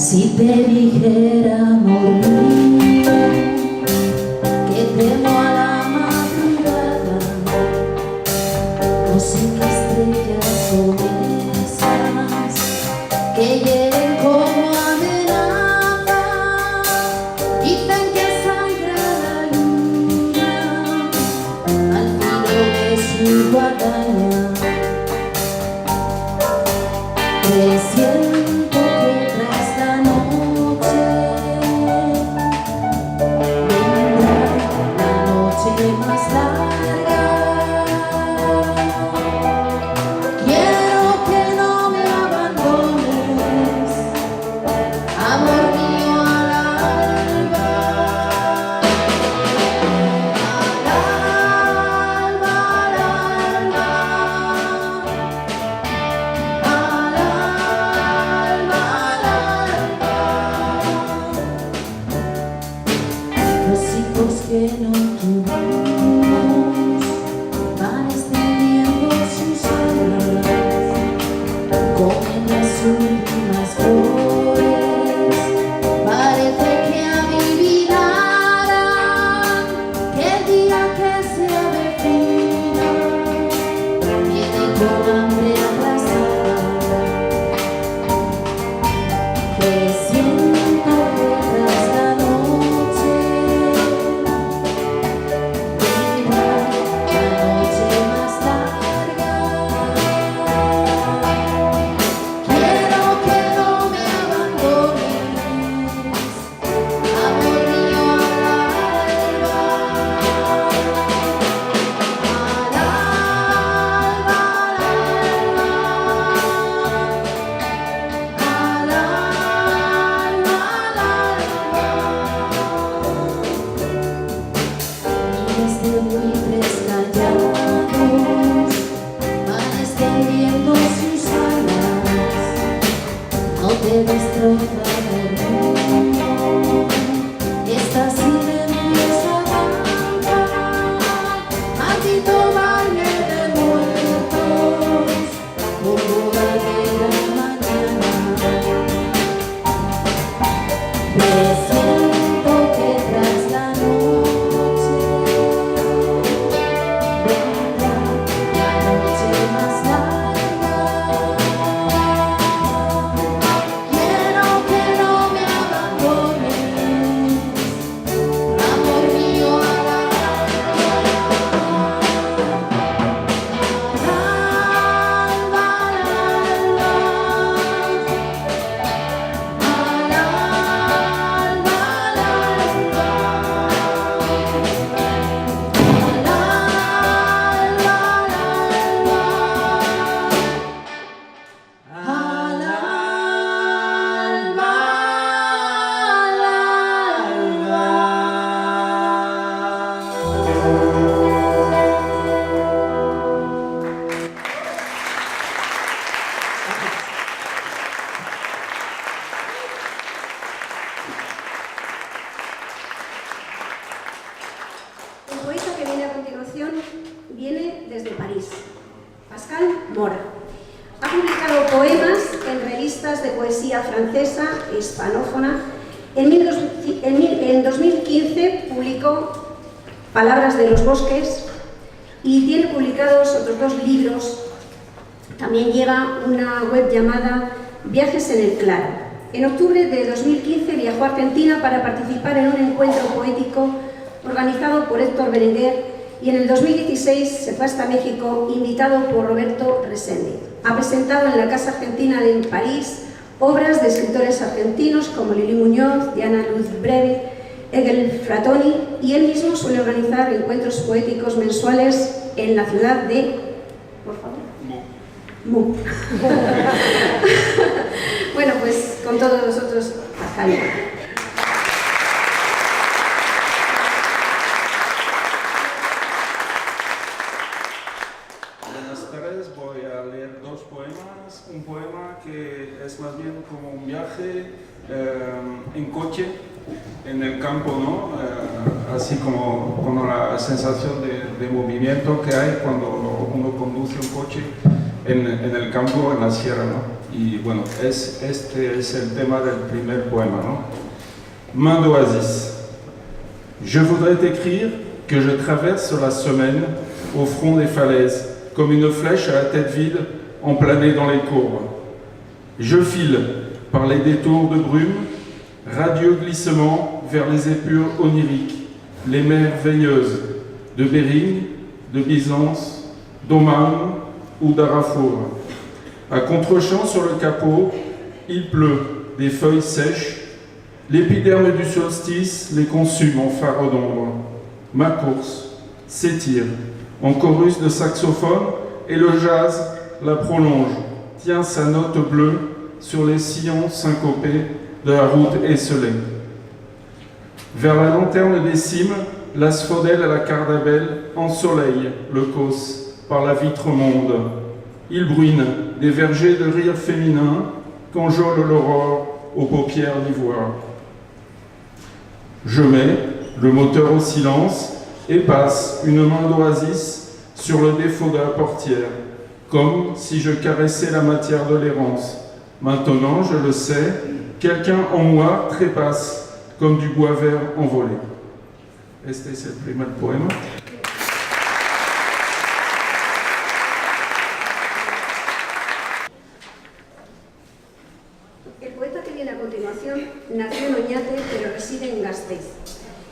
Si te dijera, amor mío, que temo a la madrugada, no sé qué estrellas son esas que hieren como amenaza. Dicen que sangra la luna al filo de su guadaña. Presiento que tras la noche vendrá la noche más larga. Quiero que no me abandones, amor mío, al alba. Al alba, al alba. Los hijos que no tuvimos van extendiendo sus alas, comen las últimas flores, parece que adivinarán que el día que se avecina viene con hambre atrasada. Presiento que tras la noche vendrá la noche más larga. Quiero que no me abandones, amor mío, al alba. Al alba, al alba. Al alba, al alba. Miles de buitres callados van extendiendo sus alas, no te destroza el mundo, esta silenciosa danza, maldito baile de muertos, por boda de la mañana. Presiento que tras la noche vendrá la noche más larga. Quiero que no me abandones, amor mío, al alba. Al alba, al alba. Al alba, al alba. Al alba, al alba. Al alba, El poeta que viene a continuación viene desde París, Pascal Mora. Ha publicado poemas en revistas de poesía francesa e hispanófona. En 2015 publicó Palabras de los bosques y tiene publicados otros 2 libros. También lleva una web llamada Viajes en el Claro. En octubre de 2015 viajó a Argentina para participar en un encuentro poético organizado por Héctor Berenguer, y en el 2016 se fue hasta México, invitado por Roberto Resende. Ha presentado en la Casa Argentina de París obras de escritores argentinos como Lili Muñoz, Diana Luz Breve, Egel Fratoni, y él mismo suele organizar encuentros poéticos mensuales en la ciudad de... ¿Por favor? Mu. Bueno, pues con todos nosotros, Pascal. Buenas tardes, voy a leer 2 poemas. Un poema que es más bien como un viaje en coche, en el campo, ¿no? Así como la sensación de movimiento que hay cuando uno conduce un coche en el campo, en la sierra, ¿no? y bueno, este es el tema del primer poema, ¿no? Main d'oasis. Je voudrais t'écrire que je traverse la semaine au front des falaises, comme une flèche à la tête vide emplanée dans les courbes. Je file par les détours de brume, radieux glissement vers les épures oniriques, les mers veilleuses de Bering, de Byzance, d'Oman ou d'Arafour. À contre-champ sur le capot, il pleut des feuilles sèches, l'épiderme du solstice les consume en fard d'ombre. Ma course s'étire en chorus de saxophone et le jazz la prolonge, tient sa note bleue sur les sillons syncopés de la route esselée. Vers la lanterne des cimes, l'asphodèle à la cardabelle ensoleille le causse par la vitre monde. Il bruine des vergers de rire féminin qu'enjôle l'aurore aux paupières d'ivoire. Je mets le moteur au silence et passe une main d'oasis sur le défaut de la portière, comme si je caressais la matière de l'errance. Maintenant, je le sais, quelqu'un en moi trépasse comme du bois vert envolé. Este es el primer poema. El poeta que viene a continuación nació en Oñate, pero reside en Gasteiz.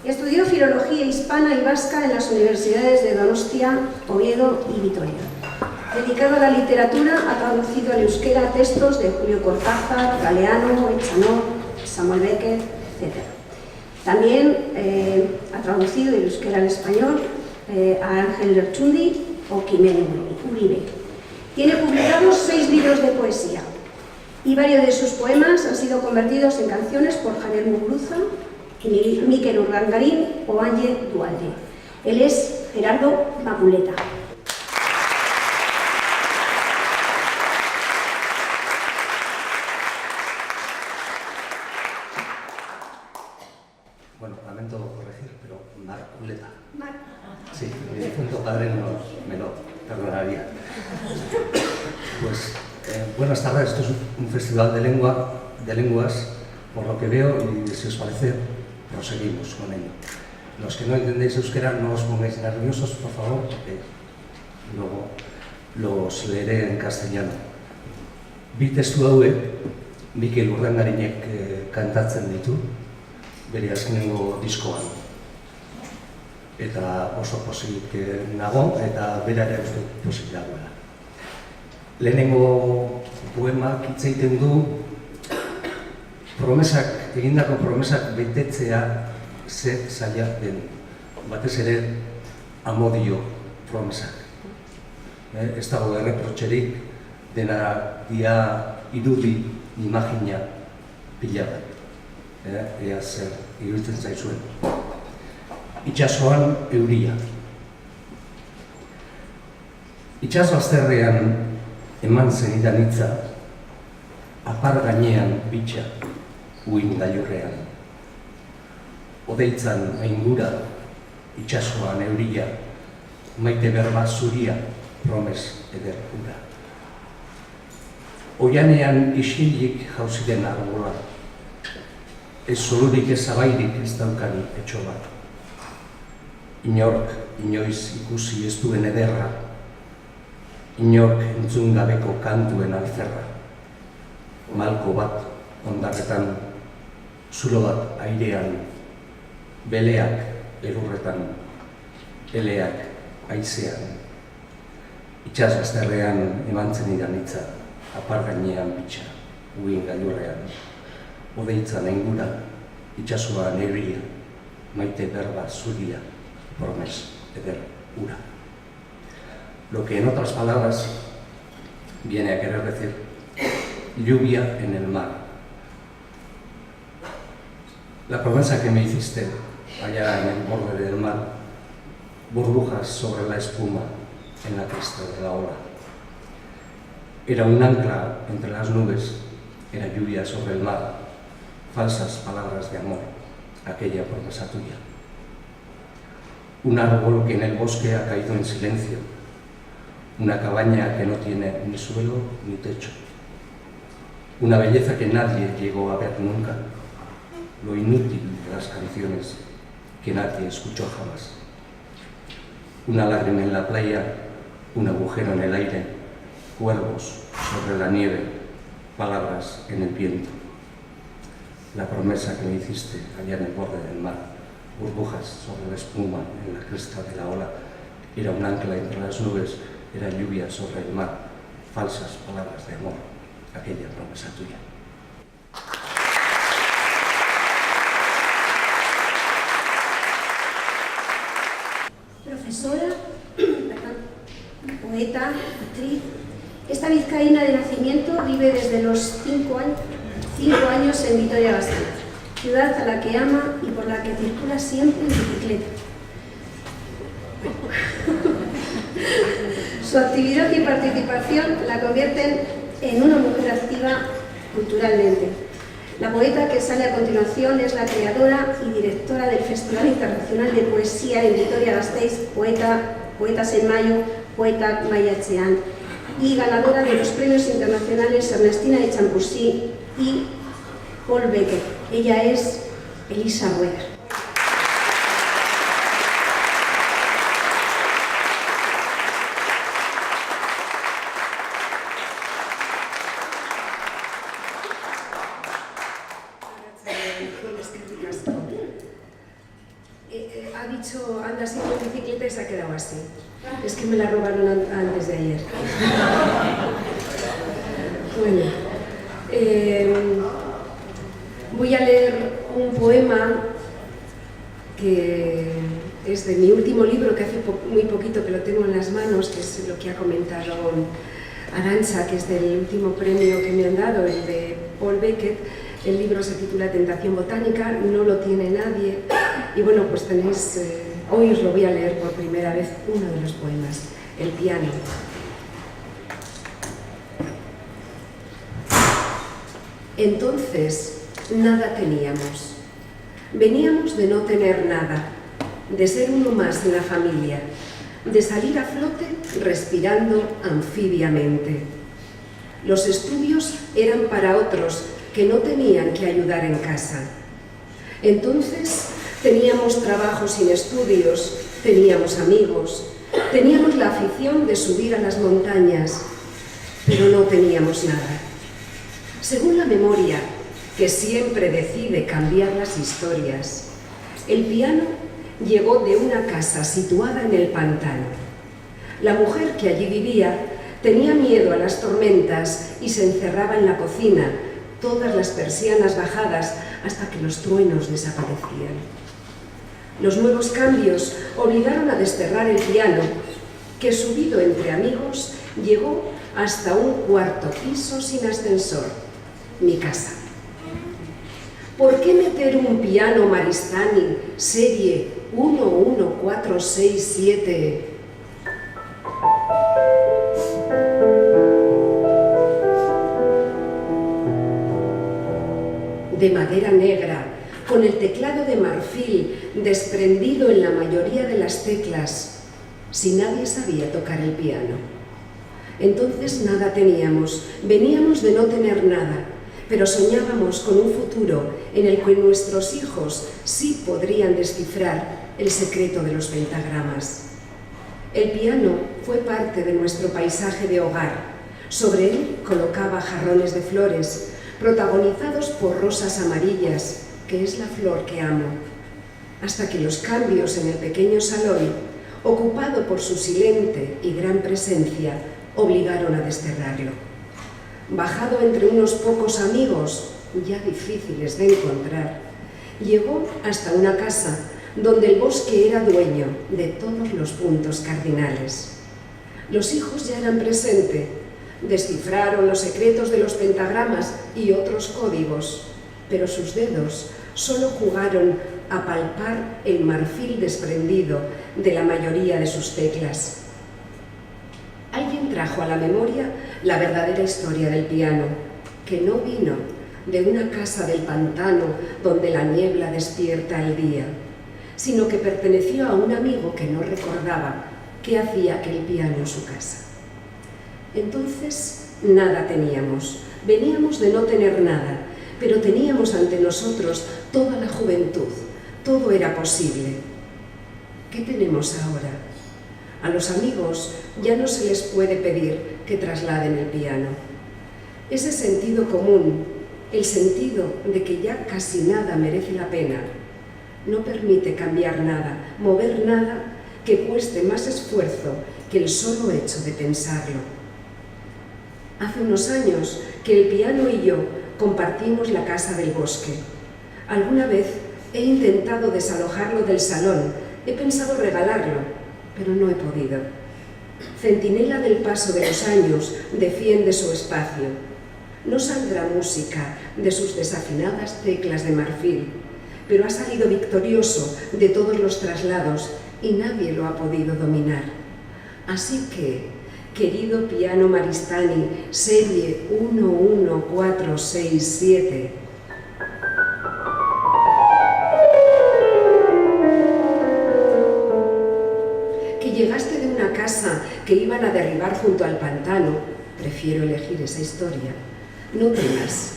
Estudió filología hispana y vasca en las universidades de Donostia, Oviedo y Vitoria. Dedicado a la literatura, ha traducido al euskera textos de Julio Cortázar, Galeano, Echanor, Samuel Beckett, etc. También ha traducido del euskera al español a Ángel Lerchundi o Quimeno Uribe. Tiene publicados 6 libros de poesía y varios de sus poemas han sido convertidos en canciones por Javier Muguruza, Mikel Urdangarín o Ángel Dualde. Él es Gerardo Maguleta. Bueno, lamento corregir, pero Marculeta. Sí, mi difunto padre me lo perdonaría. Pues, buenas tardes, esto es un festival de lenguas, por lo que veo, y si os parece, proseguimos con ello. Los que no entendéis euskera, no os pongáis nerviosos, por favor, porque luego los leeré en castellano. Bi testu hauek, Mikel Urdangarinek kantatzen ditu, bere azkenengo diskoan. Eta oso pozik nago, eta bera ere uste pozik dagoela. Lehenengo poemak hitz egiten du egindako promesak betetzea ze zaila den. Batez ere amodio promesak. Ez dago erreprotxerik, dena dia irudi, imagina pila bat. Ea zer iruditzen zaizuen. Itxasoan euria. Itxasbazterrean eman zenidan hitza, apar gainean bitxa, uin gailurrean. Odeitzan aingura, itxasoan euria, maite berba zuria, promes eder ura. Oianean isilik jauziren arbola, ez zorurik ez zabairik ez daukani etxo bat. Inork inoiz ikusi ez duen ederra, inork entzun gabeko kantuen alferra. Malko bat ondarretan, zulo bat airean, beleak elurretan, eleak haizean. Itxasbazterrean eman zenidan hitza, apar gainean bitxa, uin gailurrean. Odeitzan aingura, itxasoan euria, maite berba zuria, promes eder ura. Lo que en otras palabras viene a querer decir lluvia en el mar. La promesa que me hiciste allá en el borde del mar, burbujas sobre la espuma en la cresta de la ola. Era un ancla entre las nubes, era lluvia sobre el mar, falsas palabras de amor, aquella promesa tuya. Un árbol que en el bosque ha caído en silencio, una cabaña que no tiene ni suelo ni techo, una belleza que nadie llegó a ver nunca, lo inútil de las canciones que nadie escuchó jamás. Una lágrima en la playa, un agujero en el aire, cuervos sobre la nieve, palabras en el viento. La promesa que me hiciste allá en el borde del mar, burbujas sobre la espuma en la cresta de la ola, era un ancla entre las nubes, era lluvia sobre el mar, falsas palabras de amor, aquella promesa tuya. Profesora, poeta, actriz. Esta vizcaína de nacimiento vive desde los 5 años en Vitoria-Gasteiz, ciudad a la que ama y por la que circula siempre en bicicleta. Su actividad y participación la convierten en una mujer activa culturalmente. La poeta que sale a continuación es la creadora y directora del Festival Internacional de Poesía en Vitoria-Gasteiz, Poetas en Mayo, Poeta Maiatzean, y ganadora de los premios internacionales Ernestina de Champusí y Paul Beckett. Ella es Elisa Rueda. Ha dicho, anda siempre en bicicleta y se ha quedado así. Es que me la robaron antes de ayer. Bueno, voy a leer un poema que es de mi último libro, que hace muy poquito que lo tengo en las manos, que es lo que ha comentado Arantxa, que es del último premio que me han dado, el de Paul Beckett. El libro se titula Tentación botánica, no lo tiene nadie. Y bueno, pues tenéis, hoy os lo voy a leer por primera vez, uno de los poemas, El piano. Entonces, nada teníamos. Veníamos de no tener nada, de ser uno más en la familia, de salir a flote respirando anfibiamente. Los estudios eran para otros que no tenían que ayudar en casa. Entonces, teníamos trabajo sin estudios, teníamos amigos, teníamos la afición de subir a las montañas, pero no teníamos nada. Según la memoria, que siempre decide cambiar las historias, el piano llegó de una casa situada en el pantano. La mujer que allí vivía tenía miedo a las tormentas y se encerraba en la cocina, todas las persianas bajadas hasta que los truenos desaparecían. Los nuevos cambios obligaron a desterrar el piano, que subido entre amigos llegó hasta un 4º piso sin ascensor, mi casa. ¿Por qué meter un piano Maristani serie 11467? De madera negra, con el teclado de marfil desprendido en la mayoría de las teclas, si nadie sabía tocar el piano? Entonces nada teníamos, veníamos de no tener nada, pero soñábamos con un futuro en el que nuestros hijos sí podrían descifrar el secreto de los pentagramas. El piano fue parte de nuestro paisaje de hogar. Sobre él colocaba jarrones de flores, protagonizados por rosas amarillas, que es la flor que amo, hasta que los cambios en el pequeño salón, ocupado por su silente y gran presencia, obligaron a desterrarlo. Bajado entre unos pocos amigos, ya difíciles de encontrar, llegó hasta una casa donde el bosque era dueño de todos los puntos cardinales. Los hijos ya eran presente, descifraron los secretos de los pentagramas y otros códigos, pero sus dedos solo jugaron a palpar el marfil desprendido de la mayoría de sus teclas. Alguien trajo a la memoria la verdadera historia del piano, que no vino de una casa del pantano donde la niebla despierta el día, sino que perteneció a un amigo que no recordaba qué hacía aquel piano en su casa. Entonces nada teníamos, Veníamos de no tener nada, pero teníamos ante nosotros toda la juventud. Todo era posible. ¿Qué tenemos ahora? A los amigos ya no se les puede pedir que trasladen el piano. Ese sentido común, el sentido de que ya casi nada merece la pena, no permite cambiar nada, mover nada que cueste más esfuerzo que el solo hecho de pensarlo. Hace unos años que el piano y yo compartimos la casa del bosque. Alguna vez he intentado desalojarlo del salón, he pensado regalarlo, pero no he podido. Centinela del paso de los años defiende su espacio. No saldrá música de sus desafinadas teclas de marfil, pero ha salido victorioso de todos los traslados y nadie lo ha podido dominar. Así que, querido piano Maristany, serie 11467, que llegaste de una casa que iban a derribar junto al pantano, prefiero elegir esa historia. No temas,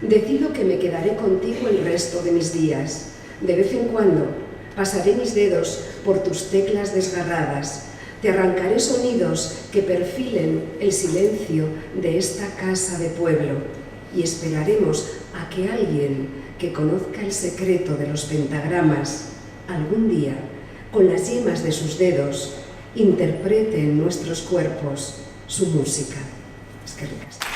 decido que me quedaré contigo el resto de mis días. De vez en cuando pasaré mis dedos por tus teclas desgarradas, te arrancaré sonidos que perfilen el silencio de esta casa de pueblo y esperaremos a que alguien que conozca el secreto de los pentagramas algún día, con las yemas de sus dedos, interprete en nuestros cuerpos su música. Es que ricas.